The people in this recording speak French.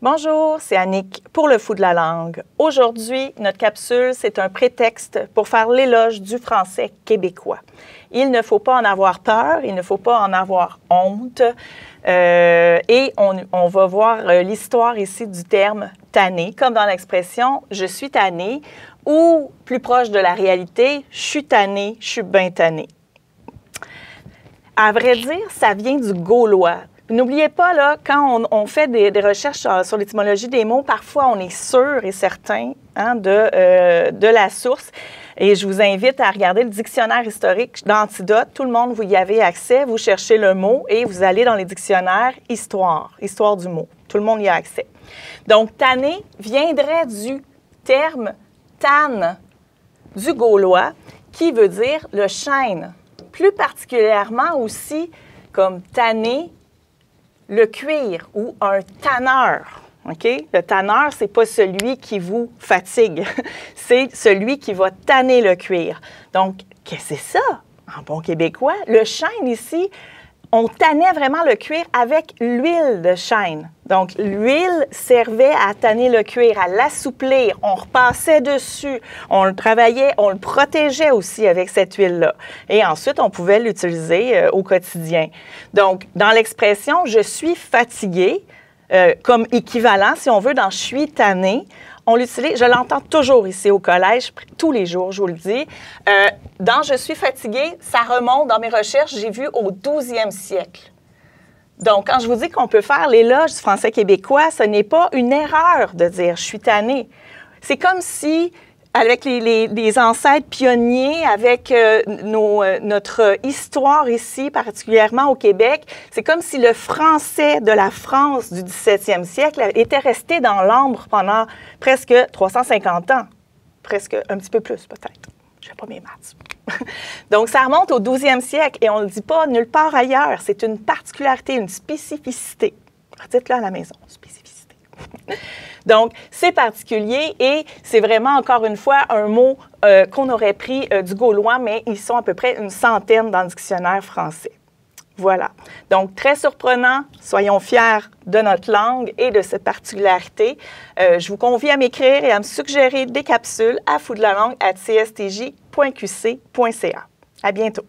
Bonjour, c'est Annick pour le Fou de la langue. Aujourd'hui, notre capsule, c'est un prétexte pour faire l'éloge du français québécois. Il ne faut pas en avoir peur, il ne faut pas en avoir honte. Et on va voir l'histoire ici du terme « tanné », comme dans l'expression « je suis tanné » ou, plus proche de la réalité, « je suis tanné, je suis bien tanné ». À vrai dire, ça vient du gaulois. N'oubliez pas, là, quand on fait des recherches sur l'étymologie des mots, parfois on est sûr et certain de la source. Et je vous invite à regarder le dictionnaire historique d'Antidote. Tout le monde, vous y avez accès. Vous cherchez le mot et vous allez dans les dictionnaires histoire du mot. Tout le monde y a accès. Donc, tanné viendrait du terme tanne du gaulois qui veut dire le chêne. Plus particulièrement aussi comme tanner le cuir ou un tanneur. Okay? Le tanneur, ce n'est pas celui qui vous fatigue, c'est celui qui va tanner le cuir. Donc, qu'est-ce que c'est ça? En bon québécois, le chêne ici, on tannait vraiment le cuir avec l'huile de chêne. Donc, l'huile servait à tanner le cuir, à l'assouplir. On repassait dessus, on le travaillait, on le protégeait aussi avec cette huile-là. Et ensuite, on pouvait l'utiliser au quotidien. Donc, dans l'expression « je suis fatigué », comme équivalent, si on veut, dans « je suis tanné », on l'utilise, je l'entends toujours ici au collège, tous les jours, je vous le dis. Dans « je suis fatigué », ça remonte dans mes recherches, j'ai vu au 12e siècle. Donc, quand je vous dis qu'on peut faire l'éloge du français québécois, ce n'est pas une erreur de dire « je suis tanné ». C'est comme si, avec les ancêtres pionniers, avec notre histoire ici, particulièrement au Québec, c'est comme si le français de la France du 17e siècle était resté dans l'ambre pendant presque 350 ans. Presque un petit peu plus, peut-être. Je ne fais pas mes maths. Donc, ça remonte au 12e siècle et on ne le dit pas nulle part ailleurs. C'est une particularité, une spécificité. Dites-le à la maison, spécificité. Donc, c'est particulier et c'est vraiment, encore une fois, un mot qu'on aurait pris du gaulois, mais ils sont à peu près une centaine dans le dictionnaire français. Voilà. Donc, très surprenant. Soyons fiers de notre langue et de cette particularité. Je vous convie à m'écrire et à me suggérer des capsules à foudelalangue@cstj.qc.ca. À bientôt.